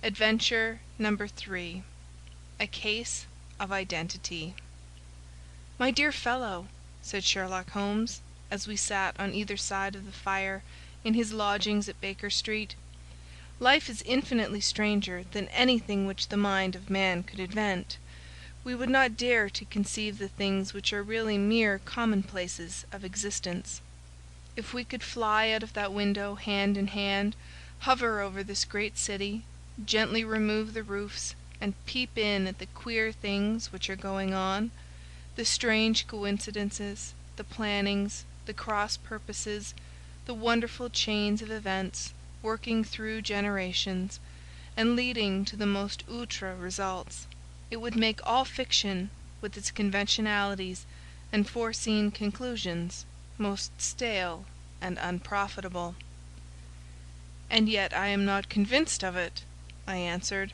Adventure number 3. A Case of Identity. "My dear fellow," said Sherlock Holmes, as we sat on either side of the fire in his lodgings at Baker Street, "life is infinitely stranger than anything which the mind of man could invent. We would not dare to conceive the things which are really mere commonplaces of existence. If we could fly out of that window hand in hand, hover over this great city, gently remove the roofs, and peep in at the queer things which are going on, the strange coincidences, the plannings, the cross purposes, the wonderful chains of events, working through generations, and leading to the most outre results, it would make all fiction, with its conventionalities and foreseen conclusions, most stale and unprofitable." "And yet I am not convinced of it," I answered.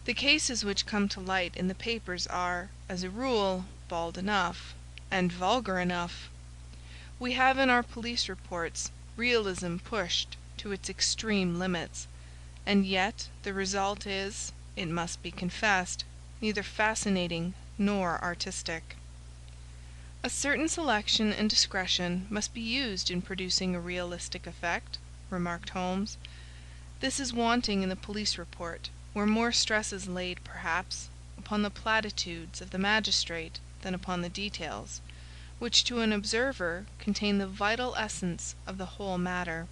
"The cases which come to light in the papers are, as a rule, bald enough, and vulgar enough. We have in our police reports realism pushed to its extreme limits, and yet the result is, it must be confessed, neither fascinating nor artistic." "A certain selection and discretion must be used in producing a realistic effect," remarked Holmes. "This is wanting in the police report, where more stress is laid, perhaps, upon the platitudes of the magistrate than upon the details, which to an observer contain the vital essence of the whole matter.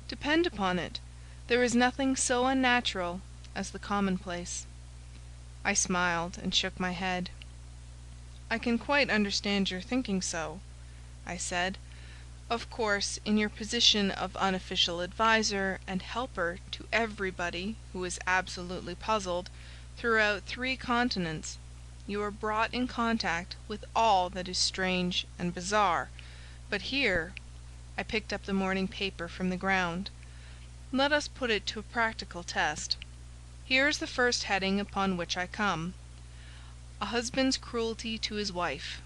Depend upon it, there is nothing so unnatural as the commonplace." I smiled and shook my head. "I can quite understand your thinking so," I said. "Of course, in your position of unofficial adviser and helper to everybody who is absolutely puzzled, throughout 3 continents, you are brought in contact with all that is strange and bizarre. But here—" I picked up the morning paper from the ground. "Let us put it to a practical test. Here is the first heading upon which I come: 'A husband's cruelty to his wife.'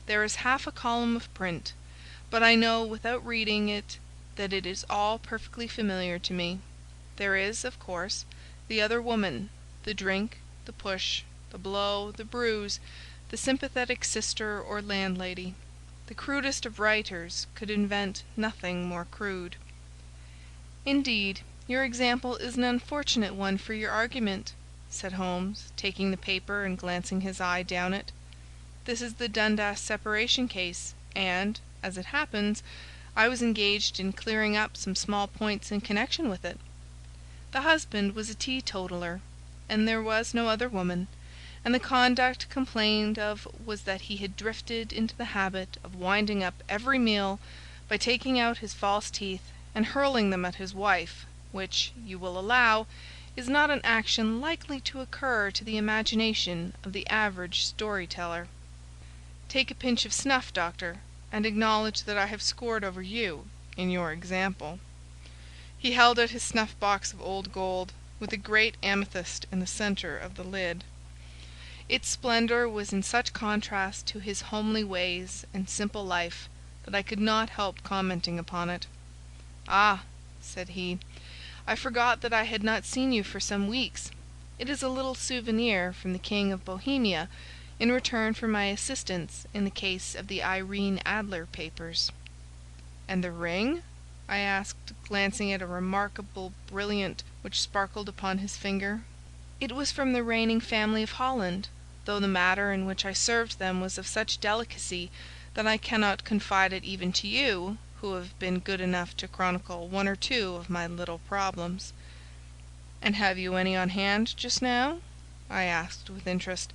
There is half a column of print, but I know without reading it that it is all perfectly familiar to me. There is, of course, the other woman, the drink, the push, the blow, the bruise, the sympathetic sister or landlady. The crudest of writers could invent nothing more crude." "Indeed, your example is an unfortunate one for your argument," said Holmes, taking the paper and glancing his eye down it. "This is the Dundas separation case, and, as it happens, I was engaged in clearing up some small points in connection with it. The husband was a teetotaler, and there was no other woman, and the conduct complained of was that he had drifted into the habit of winding up every meal by taking out his false teeth and hurling them at his wife, which, you will allow, is not an action likely to occur to the imagination of the average story-teller. Take a pinch of snuff, doctor, and acknowledge that I have scored over you in your example." He held out his snuff-box of old gold, with a great amethyst in the centre of the lid. Its splendour was in such contrast to his homely ways and simple life that I could not help commenting upon it. "Ah," said he, "I forgot that I had not seen you for some weeks. It is a little souvenir from the King of Bohemia, in return for my assistance in the case of the Irene Adler papers." "And the ring?" I asked, glancing at a remarkable brilliant which sparkled upon his finger. "It was from the reigning family of Holland, though the matter in which I served them was of such delicacy that I cannot confide it even to you, who have been good enough to chronicle 1 or 2 of my little problems." "And have you any on hand just now?" I asked with interest.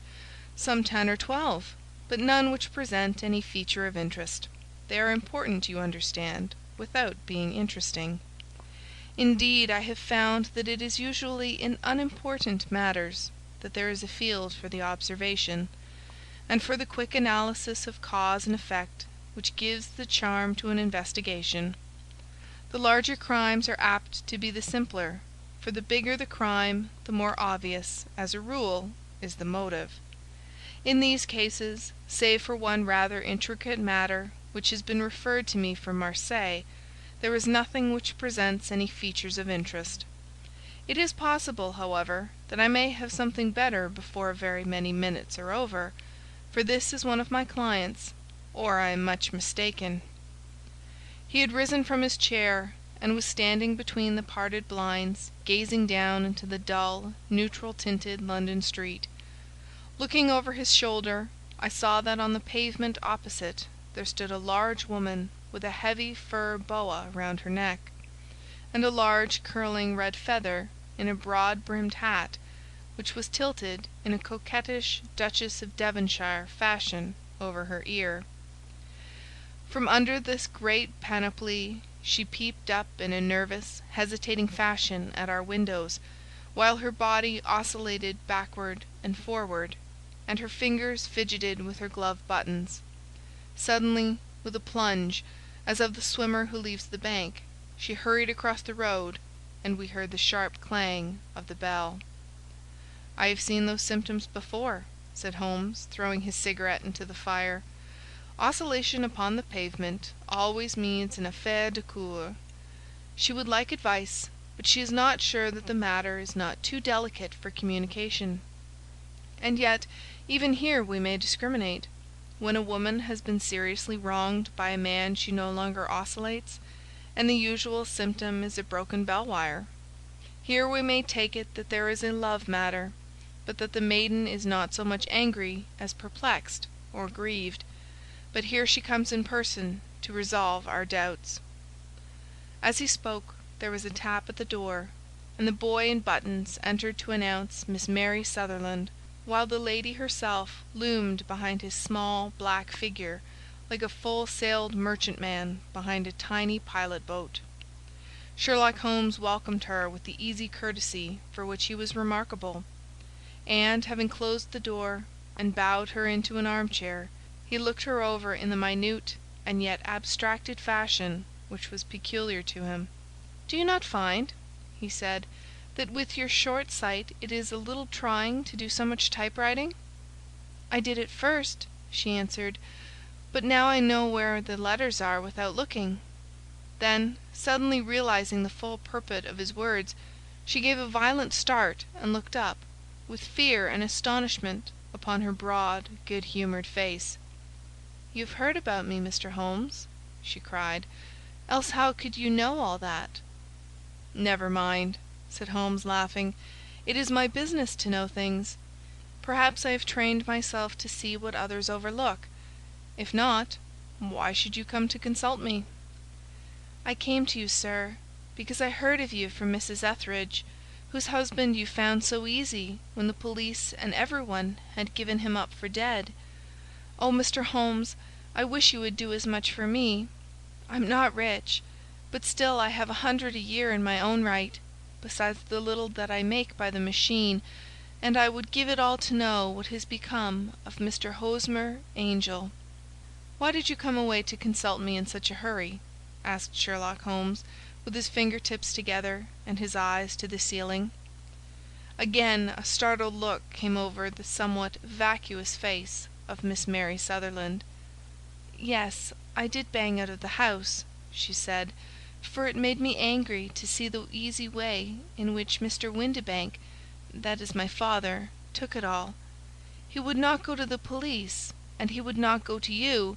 "Some 10 or 12, but none which present any feature of interest. They are important, you understand, without being interesting. Indeed, I have found that it is usually in unimportant matters that there is a field for the observation, and for the quick analysis of cause and effect which gives the charm to an investigation. The larger crimes are apt to be the simpler, for the bigger the crime, the more obvious, as a rule, is the motive. In these cases, save for one rather intricate matter which has been referred to me from Marseilles, there is nothing which presents any features of interest. It is possible, however, that I may have something better before very many minutes are over, for this is one of my clients, or I am much mistaken." He had risen from his chair, and was standing between the parted blinds, gazing down into the dull, neutral-tinted London street. Looking over his shoulder, I saw that on the pavement opposite there stood a large woman with a heavy fur boa round her neck, and a large curling red feather in a broad-brimmed hat, which was tilted in a coquettish Duchess of Devonshire fashion over her ear. From under this great panoply she peeped up in a nervous, hesitating fashion at our windows, while her body oscillated backward and forward, and her fingers fidgeted with her glove buttons. Suddenly, with a plunge, as of the swimmer who leaves the bank, she hurried across the road, and we heard the sharp clang of the bell. "I have seen those symptoms before," said Holmes, throwing his cigarette into the fire. "Oscillation upon the pavement always means an affaire de coeur. She would like advice, but she is not sure that the matter is not too delicate for communication. And yet, even here we may discriminate. When a woman has been seriously wronged by a man she no longer oscillates, and the usual symptom is a broken bell-wire. Here we may take it that there is a love matter, but that the maiden is not so much angry as perplexed or grieved. But here she comes in person to resolve our doubts." As he spoke, there was a tap at the door, and the boy in buttons entered to announce Miss Mary Sutherland, while the lady herself loomed behind his small black figure like a full-sailed merchantman behind a tiny pilot-boat. Sherlock Holmes welcomed her with the easy courtesy for which he was remarkable, and, having closed the door and bowed her into an armchair, he looked her over in the minute and yet abstracted fashion which was peculiar to him. "Do you not find," he said, "that with your short sight it is a little trying to do so much typewriting?" "I did at first," she answered, "but now I know where the letters are without looking." Then, suddenly realizing the full purport of his words, she gave a violent start and looked up, with fear and astonishment upon her broad, good-humoured face. "You have heard about me, Mr. Holmes?" she cried. "Else how could you know all that?" "Never mind," said Holmes, laughing. "It is my business to know things. Perhaps I have trained myself to see what others overlook. If not, why should you come to consult me?" "I came to you, sir, because I heard of you from Mrs. Etheridge, whose husband you found so easy when the police and everyone had given him up for dead. Oh, Mr. Holmes, I wish you would do as much for me. I'm not rich, but still I have 100 a year in my own right, besides the little that I make by the machine, and I would give it all to know what has become of Mr. Hosmer Angel." "Why did you come away to consult me in such a hurry?" asked Sherlock Holmes, with his finger-tips together and his eyes to the ceiling. Again a startled look came over the somewhat vacuous face of Miss Mary Sutherland. "Yes, I did bang out of the house," she said, "for it made me angry to see the easy way in which Mr. Windibank—that is my father—took it all. He would not go to the police, and he would not go to you,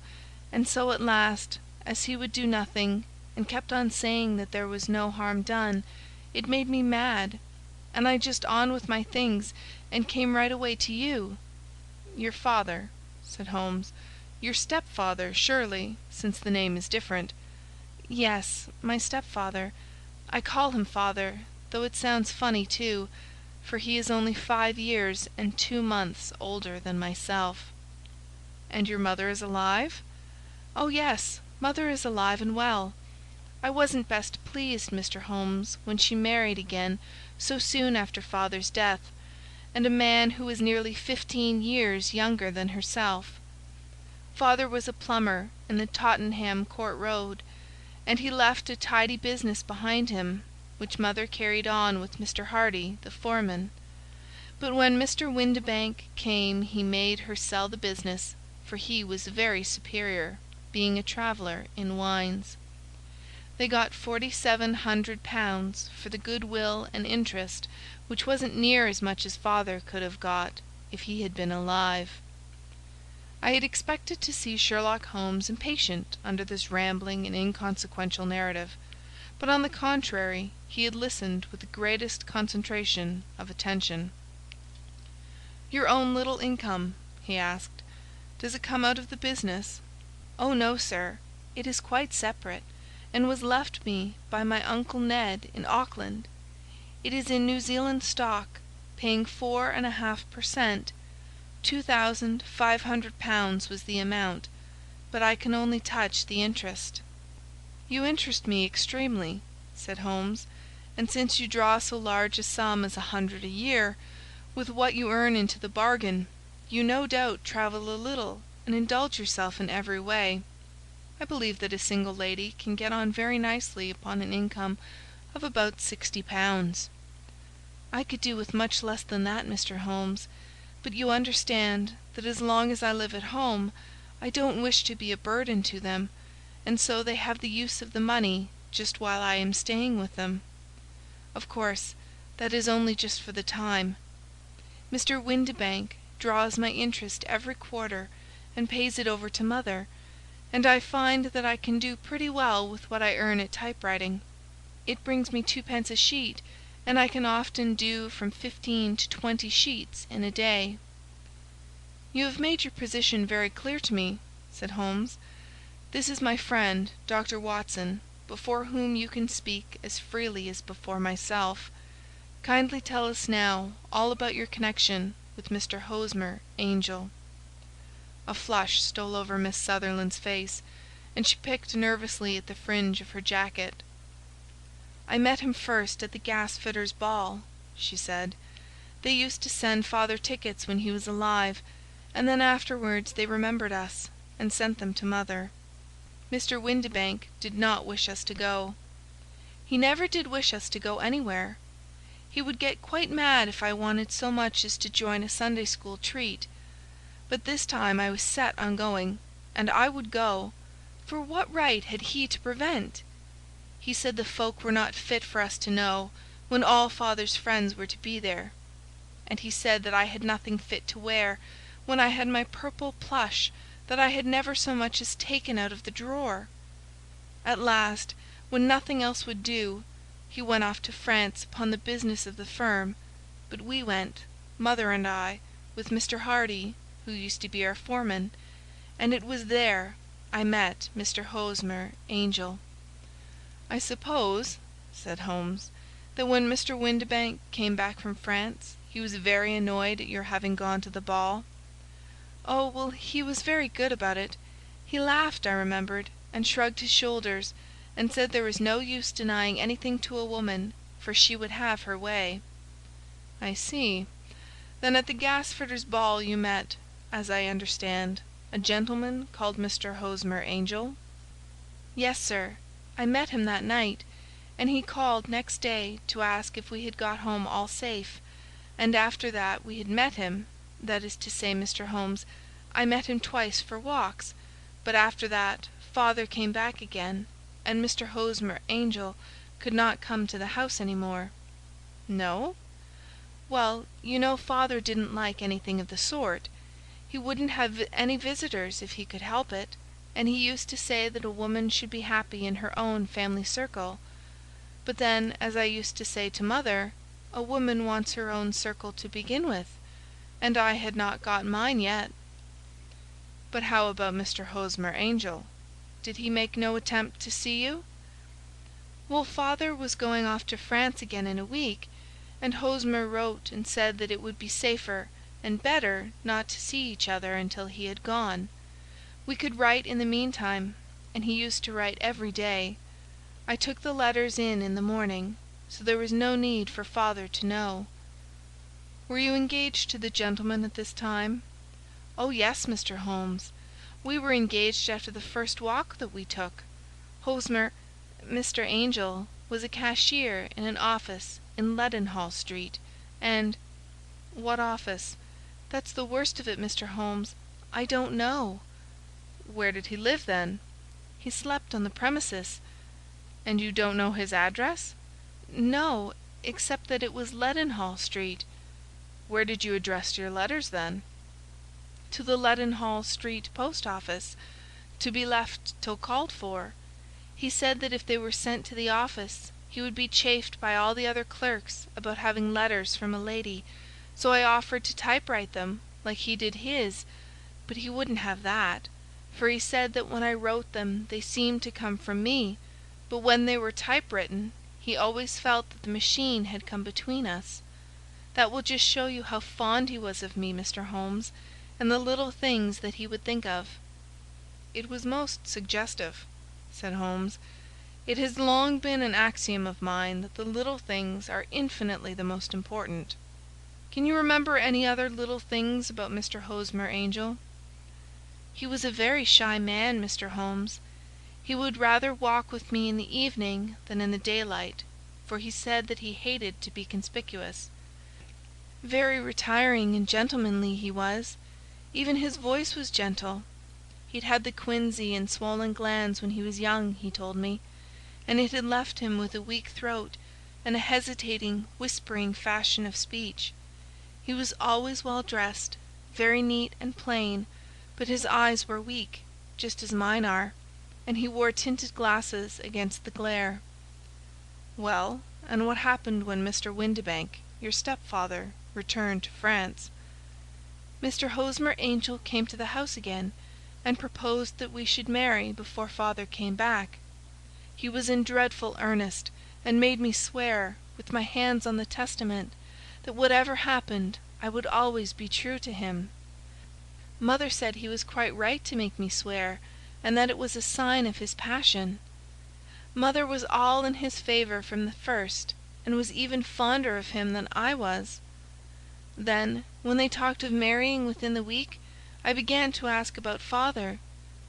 and so at last, as he would do nothing, and kept on saying that there was no harm done, it made me mad, and I just on with my things, and came right away to you." "Your father," said Holmes. "Your stepfather, surely, since the name is different." "Yes, my stepfather. I call him father, though it sounds funny too, for he is only 5 years and 2 months older than myself." "And your mother is alive?" "Oh yes, mother is alive and well. I wasn't best pleased, Mr. Holmes, when she married again so soon after father's death, and a man who was nearly 15 years younger than herself. Father was a plumber in the Tottenham Court Road, and he left a tidy business behind him, which mother carried on with Mr. Hardy, the foreman. But when Mr. Windibank came he made her sell the business, for he was very superior, being a traveller in wines. They got £4700 for the goodwill and interest, which wasn't near as much as father could have got if he had been alive. I had expected to see Sherlock Holmes impatient under this rambling and inconsequential narrative, but on the contrary he had listened with the greatest concentration of attention. "Your own little income?" he asked. "Does it come out of the business?" "Oh no, sir. It is quite separate, and was left me by my Uncle Ned in Auckland. It is in New Zealand stock, paying 4½ per cent. £2500 was the amount, but I can only touch the interest." "You interest me extremely," said Holmes, "and since you draw so large a sum as 100 a year, with what you earn into the bargain, you no doubt travel a little and indulge yourself in every way. I believe that a single lady can get on very nicely upon an income of about £60. "I could do with much less than that, Mr. Holmes, but you understand that as long as I live at home I don't wish to be a burden to them, and so they have the use of the money just while I am staying with them. Of course, that is only just for the time. Mr. Windibank draws my interest every quarter and pays it over to mother, and I find that I can do pretty well with what I earn at typewriting. It brings me 2 pence a sheet, and I can often do from 15 to 20 sheets in a day." "You have made your position very clear to me," said Holmes. "This is my friend, Dr. Watson, before whom you can speak as freely as before myself. Kindly tell us now all about your connection with Mr. Hosmer Angel." A flush stole over Miss Sutherland's face, and she picked nervously at the fringe of her jacket. "I met him first at the gasfitters' ball," she said. "They used to send father tickets when he was alive, and then afterwards they remembered us, and sent them to mother. Mr. Windibank did not wish us to go. He never did wish us to go anywhere. He would get quite mad if I wanted so much as to join a Sunday school treat. But this time I was set on going, and I would go, for what right had he to prevent? He said the folk were not fit for us to know, when all father's friends were to be there. And he said that I had nothing fit to wear, when I had my purple plush that I had never so much as taken out of the drawer. At last, when nothing else would do, he went off to France upon the business of the firm, but we went, mother and I, with Mr. Hardy, who used to be our foreman, and it was there I met Mr. Hosmer Angel." "I suppose," said Holmes, "that when Mr. Windibank came back from France he was very annoyed at your having gone to the ball." "Oh, well, he was very good about it. He laughed, I remembered, and shrugged his shoulders, and said there was no use denying anything to a woman, for she would have her way." "I see. Then at the gasfitters' ball you met, as I understand, a gentleman called Mr. Hosmer Angel?" "Yes, sir. I met him that night, and he called next day to ask if we had got home all safe, and after that we had met him, that is to say, Mr. Holmes, I met him twice for walks, but after that father came back again, and Mr. Hosmer Angel could not come to the house any more." "No?" "Well, you know father didn't like anything of the sort. He wouldn't have any visitors if he could help it, and he used to say that a woman should be happy in her own family circle. But then, as I used to say to mother, a woman wants her own circle to begin with, and I had not got mine yet." "But how about Mr. Hosmer Angel? Did he make no attempt to see you?" "Well, father was going off to France again in a week, and Hosmer wrote and said that it would be safer and better not to see each other until he had gone. We could write in the meantime, and he used to write every day. I took the letters in the morning, so there was no need for father to know." "Were you engaged to the gentleman at this time?" "Oh yes, Mr. Holmes. We were engaged after the first walk that we took. Mr. Angel was a cashier in an office in Leadenhall Street, and—" "What office? That's the worst of it, Mr. Holmes. I don't know." "Where did he live, then?" "He slept on the premises." "And you don't know his address?" "No, except that it was Leadenhall Street." "Where did you address your letters, then?" "To the Leadenhall Street post office, to be left till called for. He said that if they were sent to the office he would be chaffed by all the other clerks about having letters from a lady, so I offered to typewrite them, like he did his, but he wouldn't have that, for he said that when I wrote them they seemed to come from me, but when they were typewritten he always felt that the machine had come between us. That will just show you how fond he was of me, Mr. Holmes, and the little things that he would think of." "It was most suggestive," said Holmes. "It has long been an axiom of mine that the little things are infinitely the most important. Can you remember any other little things about Mr. Hosmer Angel?" "He was a very shy man, Mr. Holmes. He would rather walk with me in the evening than in the daylight, for he said that he hated to be conspicuous. Very retiring and gentlemanly he was. Even his voice was gentle. He'd had the quinsy and swollen glands when he was young, he told me, and it had left him with a weak throat and a hesitating, whispering fashion of speech. He was always well dressed, very neat and plain, but his eyes were weak, just as mine are, and he wore tinted glasses against the glare." "Well, and what happened when Mr. Windibank, your stepfather, returned to France?" "Mr. Hosmer Angel came to the house again, and proposed that we should marry before father came back. He was in dreadful earnest, and made me swear, with my hands on the testament, that whatever happened I would always be true to him. Mother said he was quite right to make me swear, and that it was a sign of his passion. Mother was all in his favour from the first, and was even fonder of him than I was. Then, when they talked of marrying within the week, I began to ask about father,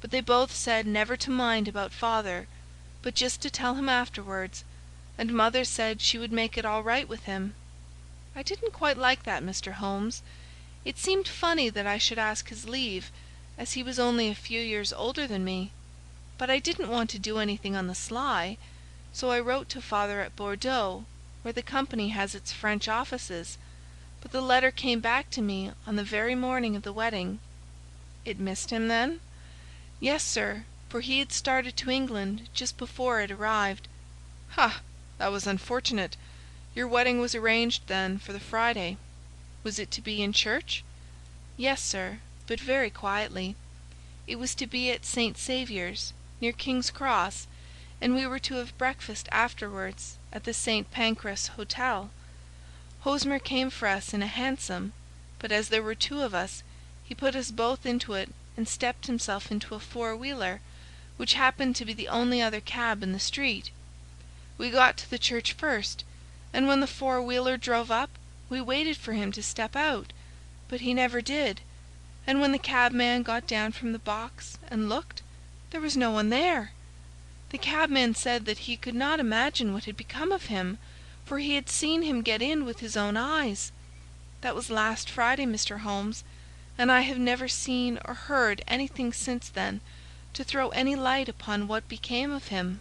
but they both said never to mind about father, but just to tell him afterwards, and mother said she would make it all right with him. I didn't quite like that, Mr. Holmes. It seemed funny that I should ask his leave, as he was only a few years older than me, but I didn't want to do anything on the sly, so I wrote to father at Bordeaux, where the company has its French offices, but the letter came back to me on the very morning of the wedding." "It missed him, then?" "Yes, sir, for he had started to England just before it arrived." "Ha! That was unfortunate. Your wedding was arranged, then, for the Friday. Was it to be in church?" "Yes, sir, but very quietly. It was to be at St. Saviour's, near King's Cross, and we were to have breakfast afterwards at the St. Pancras Hotel. Hosmer came for us in a hansom, but as there were two of us, he put us both into it and stepped himself into a four-wheeler, which happened to be the only other cab in the street. We got to the church first, and when the four-wheeler drove up, we waited for him to step out, but he never did, and when the cabman got down from the box and looked, there was no one there. The cabman said that he could not imagine what had become of him, for he had seen him get in with his own eyes. That was last Friday, Mr. Holmes, and I have never seen or heard anything since then to throw any light upon what became of him."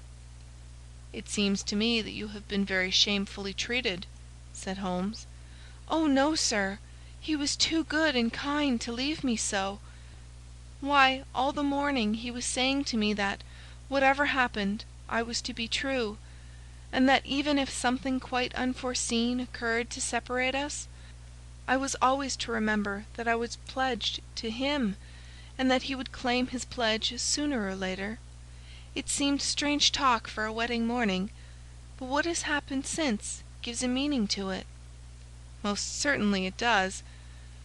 "It seems to me that you have been very shamefully treated," said Holmes. "Oh, no, sir. He was too good and kind to leave me so. Why, all the morning he was saying to me that, whatever happened, I was to be true, and that even if something quite unforeseen occurred to separate us, I was always to remember that I was pledged to him, and that he would claim his pledge sooner or later. It seemed strange talk for a wedding morning, but what has happened since gives a meaning to it." "Most certainly it does.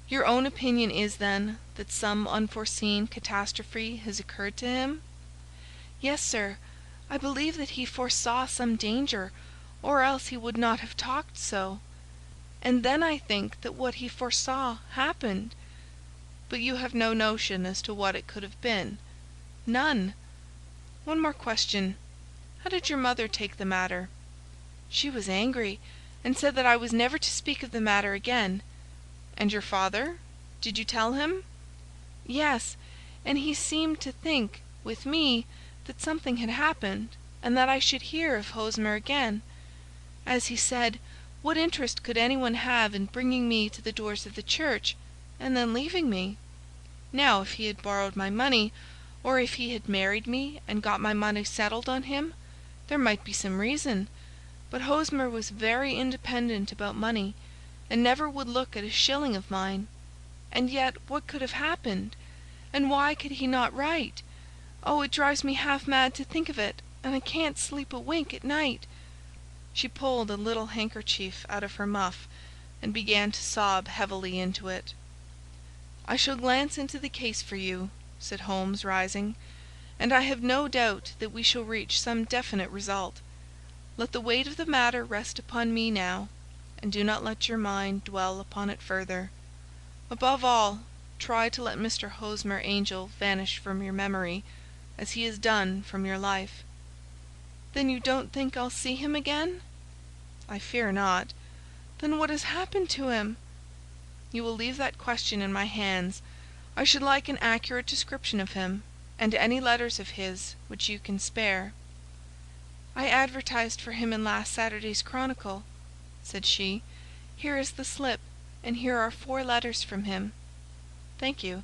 Your own opinion is, then, that some unforeseen catastrophe has occurred to him?" "Yes, sir. I believe that he foresaw some danger, or else he would not have talked so. And then I think that what he foresaw happened." "But you have no notion as to what it could have been?" "None." "One more question. How did your mother take the matter?" "She was angry, and said that I was never to speak of the matter again." "And your father? Did you tell him?" "Yes, and he seemed to think, with me, that something had happened, and that I should hear of Hosmer again. As he said, what interest could anyone have in bringing me to the doors of the church, and then leaving me? Now, if he had borrowed my money, or if he had married me and got my money settled on him, there might be some reason. But Hosmer was very independent about money, and never would look at a shilling of mine. And yet what could have happened? And why could he not write? Oh, it drives me half mad to think of it, and I can't sleep a wink at night." She pulled a little handkerchief out of her muff, and began to sob heavily into it. "I shall glance into the case for you," said Holmes, rising, "and I have no doubt that we shall reach some definite result. Let the weight of the matter rest upon me now, and do not let your mind dwell upon it further. Above all, try to let Mr. Hosmer Angel vanish from your memory, as he has done from your life." "Then you don't think I'll see him again?" "I fear not." "Then what has happened to him?" "You will leave that question in my hands. I should like an accurate description of him, and any letters of his which you can spare." "I advertised for him in last Saturday's Chronicle," said she. "Here is the slip, and here are 4 letters from him." "Thank you.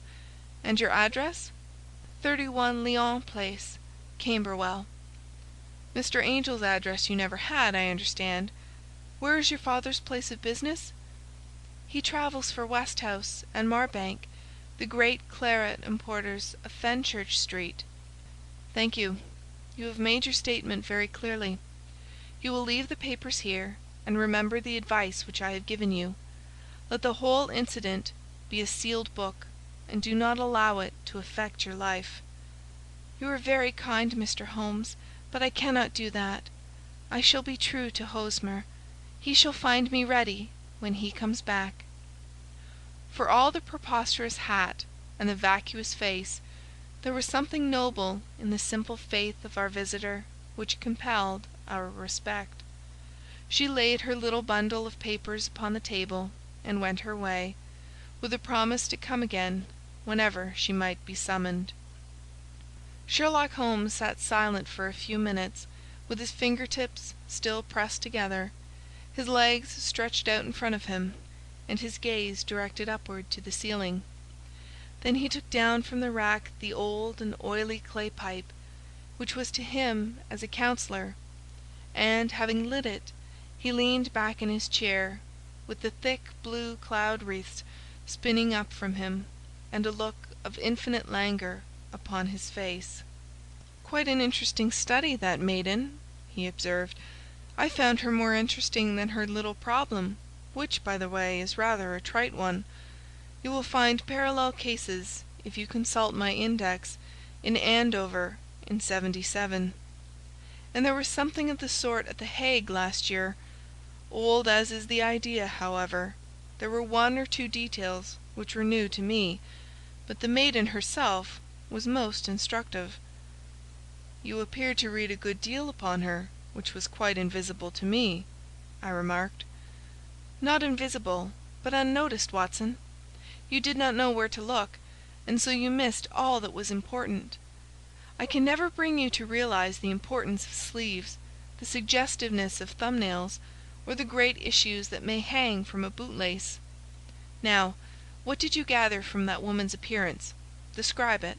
And your address?" 31 Lyon Place, Camberwell. "Mr. Angel's address you never had, I understand. Where is your father's place of business?" "He travels for Westhouse and Marbank, the great claret importers of Fenchurch Street." "Thank you. You have made your statement very clearly. You will leave the papers here, and remember the advice which I have given you. Let the whole incident be a sealed book, and do not allow it to affect your life." "You are very kind, Mr. Holmes, but I cannot do that. I shall be true to Hosmer. He shall find me ready when he comes back." For all the preposterous hat and the vacuous face, there was something noble in the simple faith of our visitor which compelled our respect. She laid her little bundle of papers upon the table, and went her way, with a promise to come again whenever she might be summoned. Sherlock Holmes sat silent for a few minutes, with his finger-tips still pressed together, his legs stretched out in front of him, and his gaze directed upward to the ceiling. Then he took down from the rack the old and oily clay pipe, which was to him as a counsellor, and, having lit it, he leaned back in his chair, with the thick blue cloud-wreaths spinning up from him, and a look of infinite languor upon his face. "Quite an interesting study, that maiden," he observed. "I found her more interesting than her little problem, which, by the way, is rather a trite one. You will find parallel cases, if you consult my index, in Andover in '77. And there was something of the sort at The Hague last year. Old as is the idea, however, there were 1 or 2 details which were new to me, but the maiden herself was most instructive." "You appeared to read a good deal upon her, which was quite invisible to me," I remarked. "Not invisible, but unnoticed, Watson. You did not know where to look, and so you missed all that was important. I can never bring you to realize the importance of sleeves, the suggestiveness of thumbnails, or the great issues that may hang from a bootlace. Now, what did you gather from that woman's appearance? Describe it."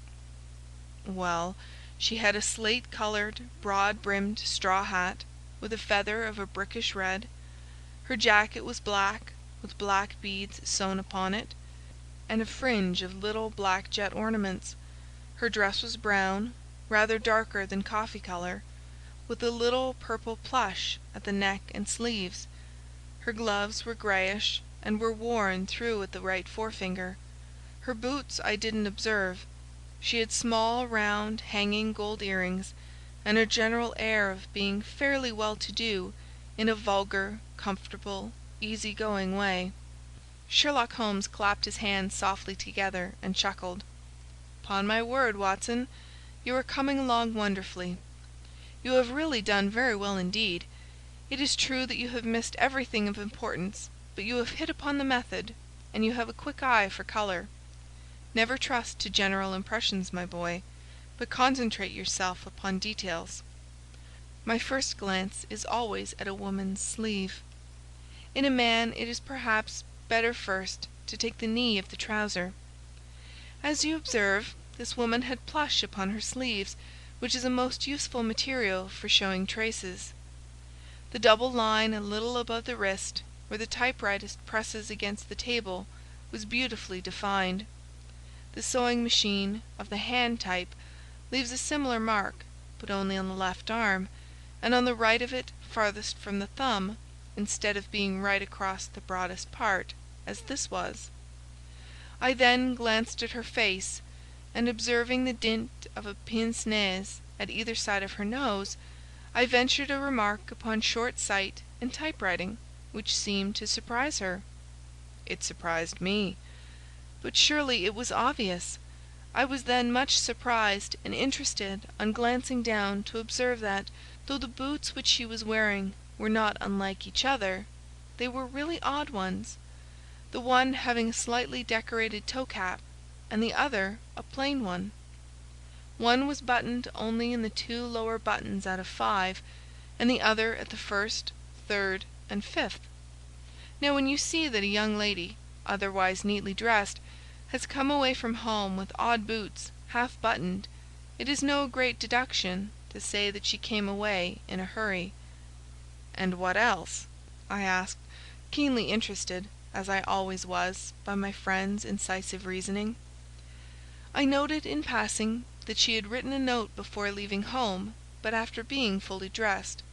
"Well, she had a slate-coloured, broad-brimmed straw hat, with a feather of a brickish red. Her jacket was black, with black beads sewn upon it, and a fringe of little black jet ornaments. Her dress was brown, rather darker than coffee colour, with a little purple plush at the neck and sleeves. Her gloves were greyish, and were worn through at the right forefinger. Her boots I didn't observe. She had small, round, hanging gold earrings, and a general air of being fairly well-to-do in a vulgar, comfortable, easy-going way." Sherlock Holmes clapped his hands softly together and chuckled. "Upon my word, Watson, you are coming along wonderfully. You have really done very well indeed. It is true that you have missed everything of importance, but you have hit upon the method, and you have a quick eye for colour. Never trust to general impressions, my boy, but concentrate yourself upon details." My first glance is always at a woman's sleeve. In a man it is perhaps better first to take the knee of the trouser. As you observe, this woman had plush upon her sleeves, which is a most useful material for showing traces. The double line a little above the wrist, where the typewriter presses against the table, was beautifully defined. The sewing machine of the hand type leaves a similar mark, but only on the left arm, and on the right of it farthest from the thumb, instead of being right across the broadest part, as this was. I then glanced at her face, and observing the dint of a pince nez at either side of her nose, I ventured a remark upon short sight and typewriting, which seemed to surprise her. It surprised me. But surely it was obvious. I was then much surprised and interested on glancing down to observe that, though the boots which she was wearing were not unlike each other, they were really odd ones, the one having a slightly decorated toe-cap, and the other a plain one. One was buttoned only in the 2 lower buttons out of 5, and the other at the 1st, 3rd, and 5th. Now when you see that a young lady, otherwise neatly dressed, has come away from home with odd boots, half buttoned, it is no great deduction to say that she came away in a hurry. "And what else?" I asked, keenly interested, as I always was, by my friend's incisive reasoning. I noted in passing that she had written a note before leaving home, but after being fully dressed.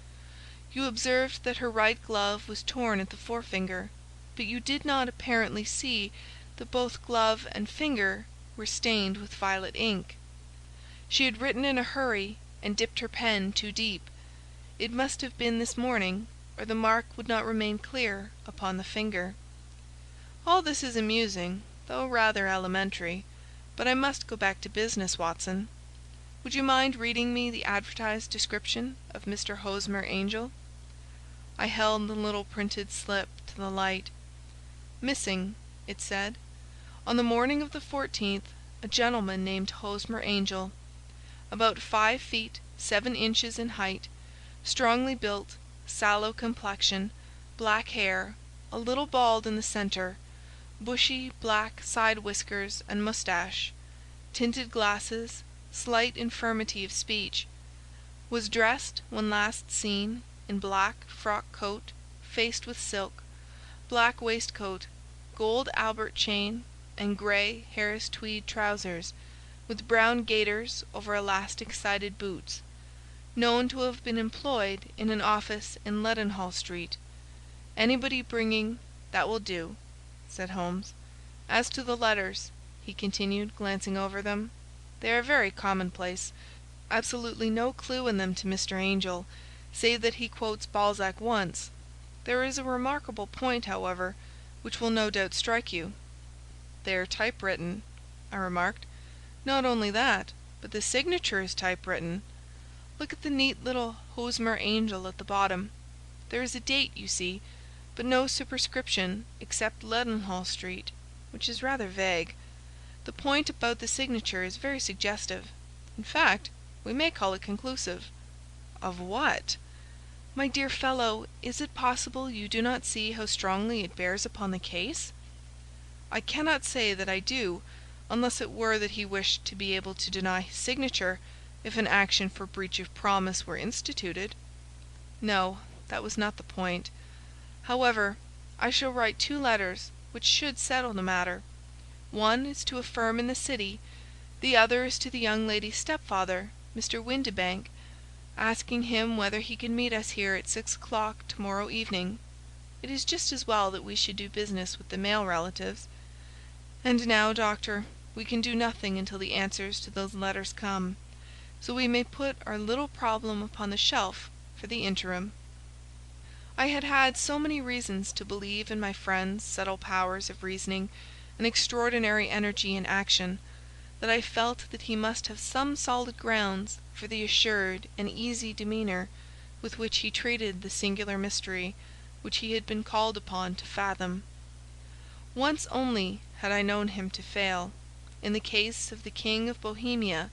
You observed that her right glove was torn at the forefinger, but you did not apparently see that both glove and finger were stained with violet ink. She had written in a hurry and dipped her pen too deep. It must have been this morning, or the mark would not remain clear upon the finger. All this is amusing, though rather elementary, but I must go back to business, Watson. Would you mind reading me the advertised description of Mr. Hosmer Angel? I held the little printed slip to the light. "Missing," it said, "on the morning of the 14th, a gentleman named Hosmer Angel, about 5 feet 7 inches in height, strongly built, sallow complexion, black hair, a little bald in the centre, bushy black side whiskers and moustache, tinted glasses, slight infirmity of speech, was dressed when last seen in black frock coat faced with silk, black waistcoat, gold Albert chain, and grey Harris tweed trousers, with brown gaiters over elastic-sided boots, known to have been employed in an office in Leadenhall Street. Anybody bringing—" "That will do," said Holmes. "As to the letters," he continued, glancing over them, "they are very commonplace. Absolutely no clue in them to Mr. Angel, save that he quotes Balzac once. There is a remarkable point, however, which will no doubt strike you." "They are typewritten," I remarked. "Not only that, but the signature is typewritten. Look at the neat little Hosmer Angel at the bottom. There is a date, you see, but no superscription except Leadenhall Street, which is rather vague. The point about the signature is very suggestive. In fact, we may call it conclusive." "Of what?" "My dear fellow, is it possible you do not see how strongly it bears upon the case?" "I cannot say that I do, unless it were that he wished to be able to deny his signature if an action for breach of promise were instituted. No, that was not the point. However, I shall write 2 letters which should settle the matter. One is to a firm in the city, the other is to the young lady's stepfather, Mr. Windibank, asking him whether he can meet us here at 6 o'clock tomorrow evening. It is just as well that we should do business with the male relatives. And now, doctor, we can do nothing until the answers to those letters come, so we may put our little problem upon the shelf for the interim." I had had so many reasons to believe in my friend's subtle powers of reasoning and extraordinary energy in action, that I felt that he must have some solid grounds for the assured and easy demeanour with which he treated the singular mystery which he had been called upon to fathom. Once only had I known him to fail, in the case of the King of Bohemia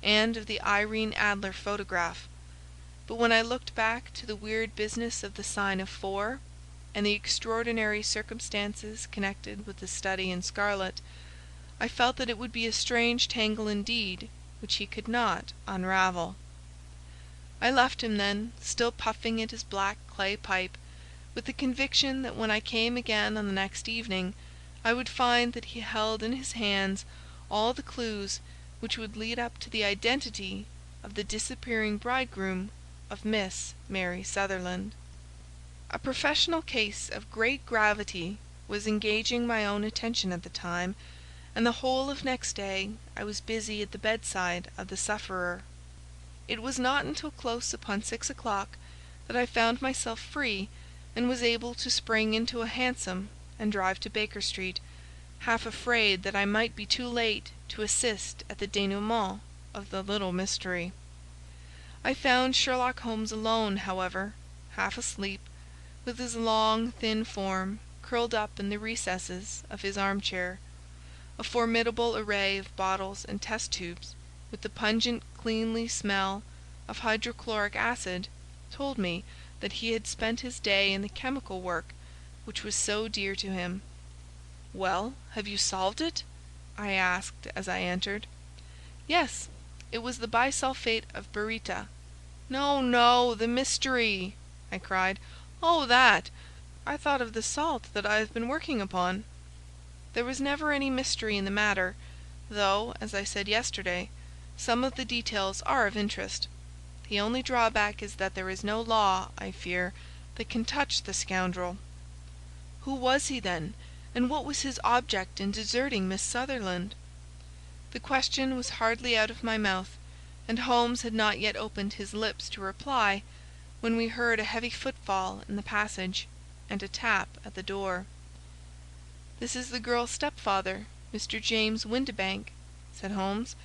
and of the Irene Adler photograph. But when I looked back to the weird business of the sign of 4, and the extraordinary circumstances connected with the study in scarlet, I felt that it would be a strange tangle indeed which he could not unravel. I left him then, still puffing at his black clay pipe, with the conviction that when I came again on the next evening, I would find that he held in his hands all the clues which would lead up to the identity of the disappearing bridegroom of Miss Mary Sutherland. A professional case of great gravity was engaging my own attention at the time, and the whole of next day I was busy at the bedside of the sufferer. It was not until close upon 6 o'clock that I found myself free, and was able to spring into a hansom and drive to Baker Street, half afraid that I might be too late to assist at the dénouement of the little mystery. I found Sherlock Holmes alone, however, half asleep, with his long, thin form curled up in the recesses of his armchair. A formidable array of bottles and test tubes, with the pungent cleanly smell of hydrochloric acid, told me that he had spent his day in the chemical work which was so dear to him. "Well, have you solved it?" I asked as I entered. "Yes, it was the bisulphate of baryta." "No, no, the mystery!" I cried. "Oh, that! I thought of the salt that I have been working upon." "There was never any mystery in the matter, though, as I said yesterday, some of the details are of interest. The only drawback is that there is no law, I fear, that can touch the scoundrel." "Who was he, then, and what was his object in deserting Miss Sutherland?" The question was hardly out of my mouth, and Holmes had not yet opened his lips to reply, when we heard a heavy footfall in the passage, and a tap at the door. "This is the girl's stepfather, Mr. James Windibank," said Holmes.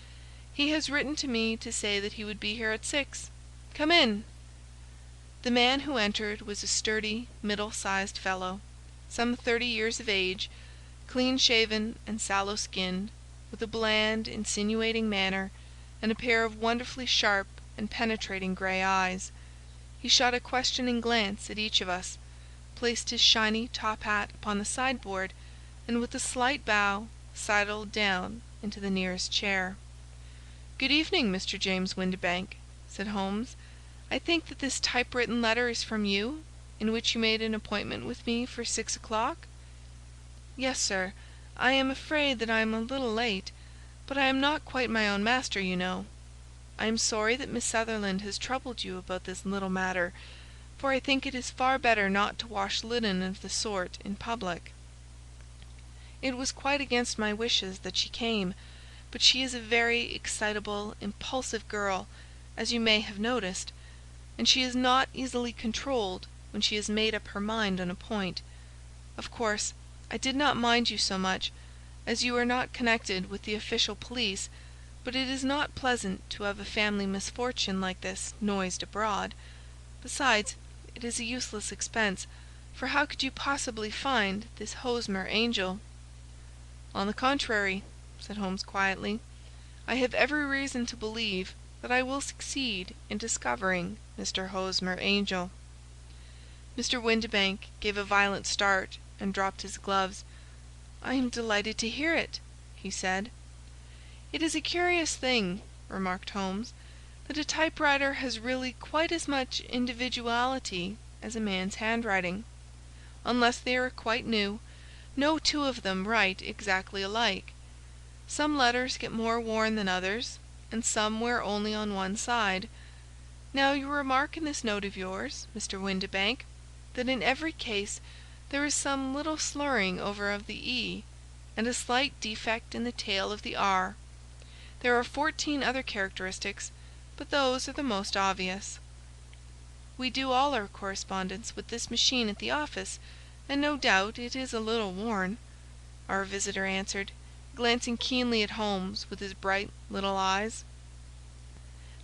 "He has written to me to say that he would be here at 6. Come in." The man who entered was a sturdy, middle-sized fellow, some 30 years of age, clean-shaven and sallow-skinned, with a bland, insinuating manner, and a pair of wonderfully sharp and penetrating grey eyes. He shot a questioning glance at each of us, placed his shiny top hat upon the sideboard, and with a slight bow sidled down into the nearest chair. "Good evening, Mr. James Windibank," said Holmes. "I think that this typewritten letter is from you, in which you made an appointment with me for 6 o'clock?" "Yes, sir. I am afraid that I am a little late, but I am not quite my own master, you know. I am sorry that Miss Sutherland has troubled you about this little matter, for I think it is far better not to wash linen of the sort in public. It was quite against my wishes that she came, but she is a very excitable, impulsive girl, as you may have noticed, and she is not easily controlled when she has made up her mind on a point. Of course, I did not mind you so much, as you are not connected with the official police, but it is not pleasant to have a family misfortune like this noised abroad. Besides, it is a useless expense, for how could you possibly find this Hosmer angel?" "On the contrary," said Holmes quietly, "I have every reason to believe that I will succeed in discovering Mr. Hosmer Angel." Mr. Windibank gave a violent start and dropped his gloves. "I am delighted to hear it," he said. "It is a curious thing," remarked Holmes, "that a typewriter has really quite as much individuality as a man's handwriting. Unless they are quite new, no two of them write exactly alike. Some letters get more worn than others, and some wear only on one side. Now you remark in this note of yours, Mr. Windibank, that in every case there is some little slurring over of the E, and a slight defect in the tail of the R. There are 14 other characteristics, but those are the most obvious." "We do all our correspondence with this machine at the office, and no doubt it is a little worn," our visitor answered, glancing keenly at Holmes with his bright little eyes.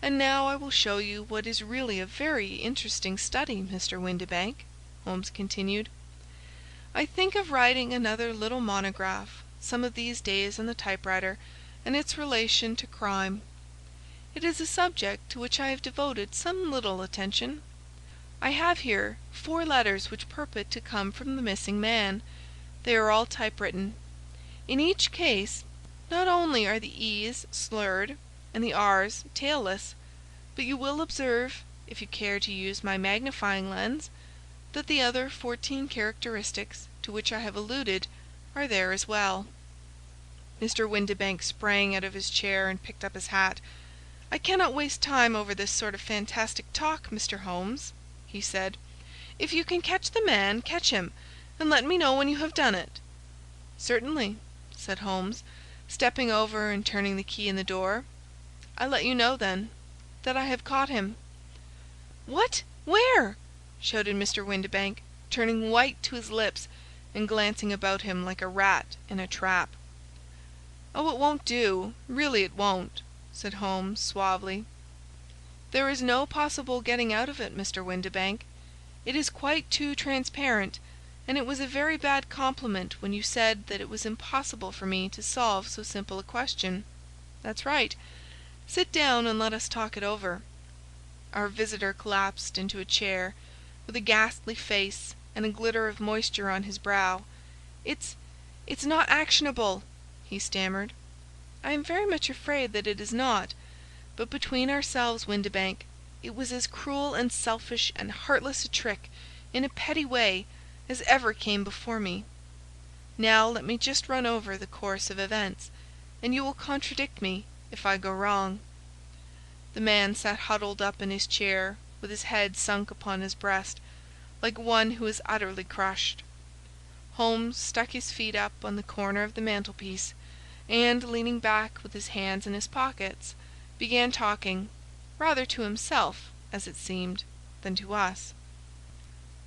"And now I will show you what is really a very interesting study, Mr. Windibank," Holmes continued. "I think of writing another little monograph some of these days on the typewriter and its relation to crime. It is a subject to which I have devoted some little attention. I have here 4 letters which purport to come from the missing man. They are all typewritten. In each case, not only are the E's slurred and the R's tailless, but you will observe, if you care to use my magnifying lens, that the other 14 characteristics to which I have alluded are there as well." Mr. Windibank sprang out of his chair and picked up his hat. "I cannot waste time over this sort of fantastic talk, Mr. Holmes," he said. "If you can catch the man, catch him, and let me know when you have done it." "Certainly," said Holmes, stepping over and turning the key in the door. "I let you know, then, that I have caught him." "What? Where?" shouted Mr. Windibank, turning white to his lips and glancing about him like a rat in a trap. "Oh, it won't do, really it won't," said Holmes, suavely. "There is no possible getting out of it, Mr. Windibank. It is quite too transparent, and it was a very bad compliment when you said that it was impossible for me to solve so simple a question. That's right. Sit down and let us talk it over." Our visitor collapsed into a chair, with a ghastly face and a glitter of moisture on his brow. It's not actionable," he stammered. "I am very much afraid that it is not. But between ourselves, Windibank, it was as cruel and selfish and heartless a trick, in a petty way, as ever came before me. Now let me just run over the course of events, and you will contradict me if I go wrong." The man sat huddled up in his chair, with his head sunk upon his breast, like one who is utterly crushed. Holmes stuck his feet up on the corner of the mantelpiece, and, leaning back with his hands in his pockets, began talking, rather to himself, as it seemed, than to us.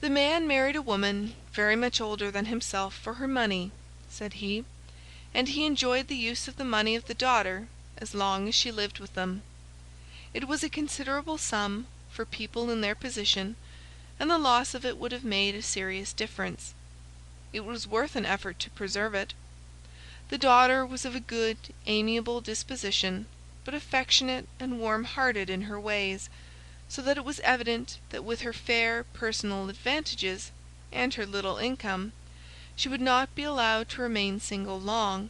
"The man married a woman very much older than himself for her money," said he, "and he enjoyed the use of the money of the daughter as long as she lived with them. It was a considerable sum for people in their position, and the loss of it would have made a serious difference. It was worth an effort to preserve it. The daughter was of a good, amiable disposition, but affectionate and warm-hearted in her ways, so that it was evident that with her fair personal advantages and her little income, she would not be allowed to remain single long.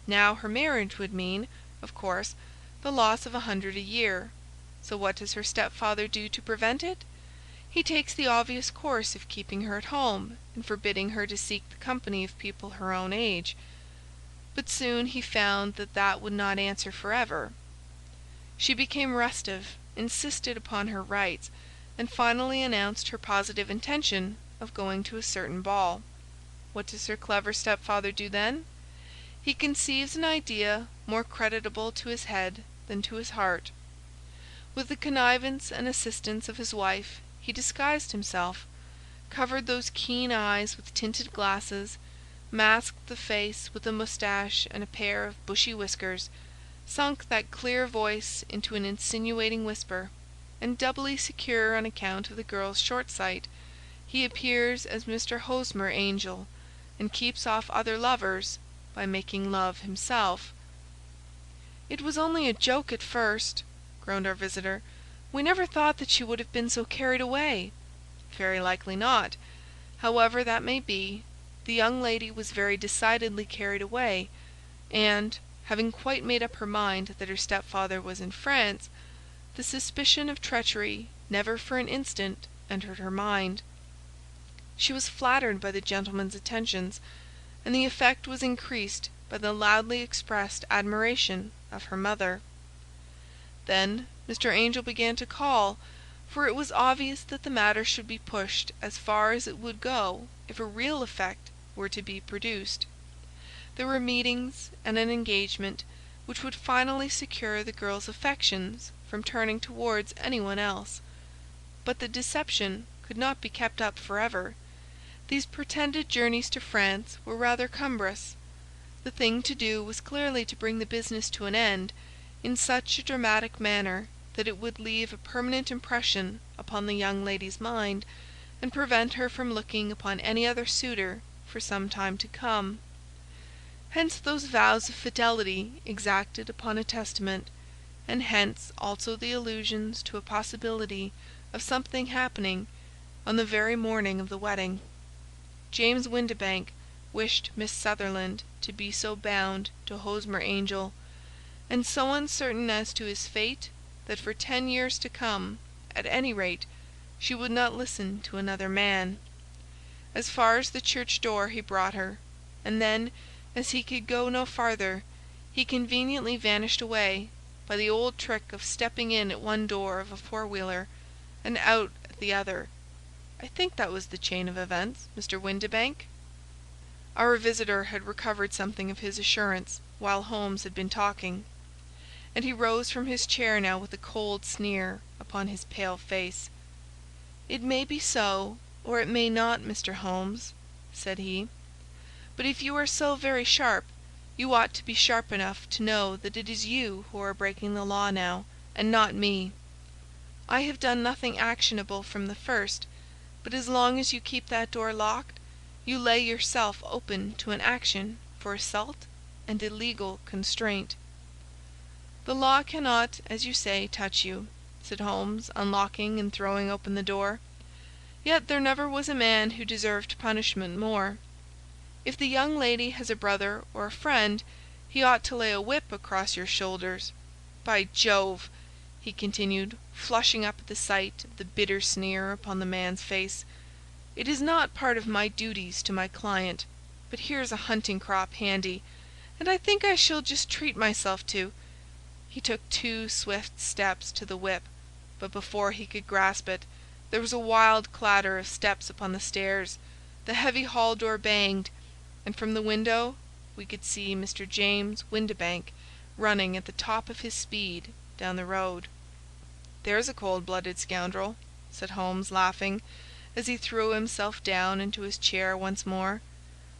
Now her marriage would mean, of course, the loss of 100 a year. So what does her stepfather do to prevent it? He takes the obvious course of keeping her at home and forbidding her to seek the company of people her own age. But soon he found that that would not answer forever. She became restive, insisted upon her rights, and finally announced her positive intention of going to a certain ball. What does her clever stepfather do then? He conceives an idea more creditable to his head than to his heart. With the connivance and assistance of his wife, he disguised himself, covered those keen eyes with tinted glasses, masked the face with a moustache and a pair of bushy whiskers, sunk that clear voice into an insinuating whisper, and doubly secure on account of the girl's short sight, he appears as Mr. Hosmer Angel, and keeps off other lovers by making love himself. "It was only a joke at first," groaned our visitor. "We never thought that she would have been so carried away." "Very likely not. However that may be, the young lady was very decidedly carried away, and, having quite made up her mind that her stepfather was in France, the suspicion of treachery never for an instant entered her mind. She was flattered by the gentleman's attentions, and the effect was increased by the loudly expressed admiration of her mother. Then Mr. Angel began to call, for it was obvious that the matter should be pushed as far as it would go if a real effect were to be produced. There were meetings and an engagement which would finally secure the girl's affections from turning towards anyone else. But the deception could not be kept up forever. These pretended journeys to France were rather cumbrous. The thing to do was clearly to bring the business to an end in such a dramatic manner that it would leave a permanent impression upon the young lady's mind, and prevent her from looking upon any other suitor for some time to come. Hence those vows of fidelity exacted upon a testament, and hence also the allusions to a possibility of something happening on the very morning of the wedding. James Windibank wished Miss Sutherland to be so bound to Hosmer Angel, and so uncertain as to his fate, that for 10 years to come, at any rate, she would not listen to another man. As far as the church door he brought her, and then, as he could go no farther, he conveniently vanished away, by the old trick of stepping in at one door of a four-wheeler, and out at the other. I think that was the chain of events, Mr. Windibank." Our visitor had recovered something of his assurance while Holmes had been talking, and he rose from his chair now with a cold sneer upon his pale face. "It may be so, or it may not, Mr. Holmes," said he. "But if you are so very sharp, you ought to be sharp enough to know that it is you who are breaking the law now, and not me. I have done nothing actionable from the first, but as long as you keep that door locked, you lay yourself open to an action for assault and illegal constraint." "The law cannot, as you say, touch you," said Holmes, unlocking and throwing open the door. "Yet there never was a man who deserved punishment more. If the young lady has a brother or a friend, he ought to lay a whip across your shoulders. By Jove!" he continued, flushing up at the sight of the bitter sneer upon the man's face, "it is not part of my duties to my client, but here's a hunting crop handy, and I think I shall just treat myself to—" He took 2 swift steps to the whip, but before he could grasp it, there was a wild clatter of steps upon the stairs, the heavy hall door banged, and from the window we could see Mr. James Windibank running at the top of his speed down the road. "There's a cold-blooded scoundrel," said Holmes, laughing, as he threw himself down into his chair once more.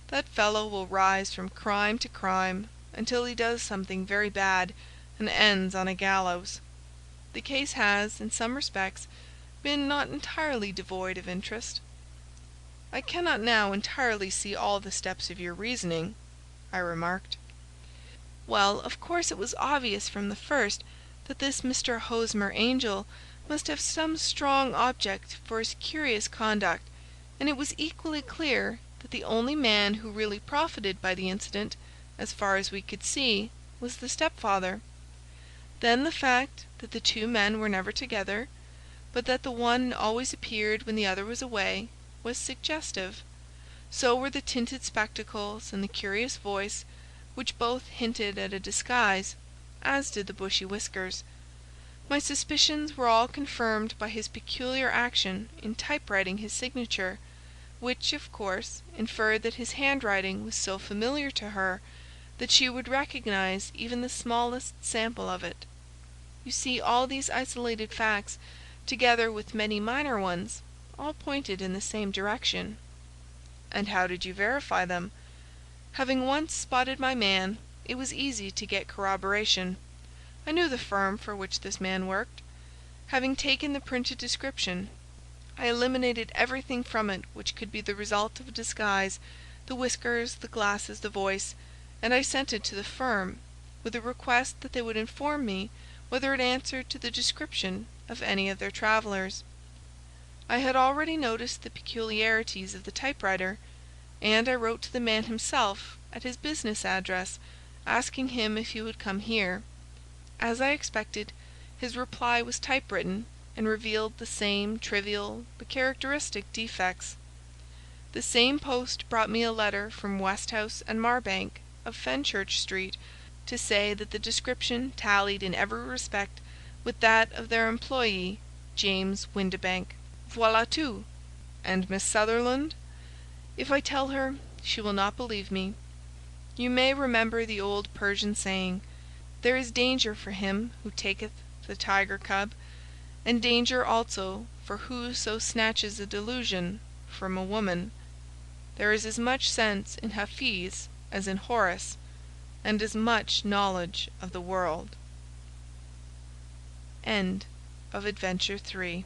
"That fellow will rise from crime to crime, until he does something very bad and ends on a gallows. The case has, in some respects, been not entirely devoid of interest." "I cannot now entirely see all the steps of your reasoning," I remarked. "Well, of course it was obvious from the first that this Mr. Hosmer Angel must have some strong object for his curious conduct, and it was equally clear that the only man who really profited by the incident, as far as we could see, was the stepfather. Then the fact that the 2 men were never together, but that the one always appeared when the other was away, was suggestive. So were the tinted spectacles and the curious voice, which both hinted at a disguise, as did the bushy whiskers. My suspicions were all confirmed by his peculiar action in typewriting his signature, which, of course, inferred that his handwriting was so familiar to her that she would recognize even the smallest sample of it. You see, all these isolated facts, together with many minor ones, all pointed in the same direction." "And how did you verify them?" "Having once spotted my man, it was easy to get corroboration. I knew the firm for which this man worked. Having taken the printed description, I eliminated everything from it which could be the result of a disguise, the whiskers, the glasses, the voice, and I sent it to the firm, with a request that they would inform me whether it answered to the description of any of their travellers. I had already noticed the peculiarities of the typewriter, and I wrote to the man himself at his business address, asking him if he would come here. As I expected, his reply was typewritten, and revealed the same trivial but characteristic defects. The same post brought me a letter from Westhouse and Marbank, of Fenchurch Street, to say that the description tallied in every respect with that of their employee, James Windibank. Voilà tout." "And Miss Sutherland?" "If I tell her, she will not believe me. You may remember the old Persian saying, 'There is danger for him who taketh the tiger cub, and danger also for whoso snatches a delusion from a woman.' There is as much sense in Hafiz as in Horace, and as much knowledge of the world." End of Adventure 3.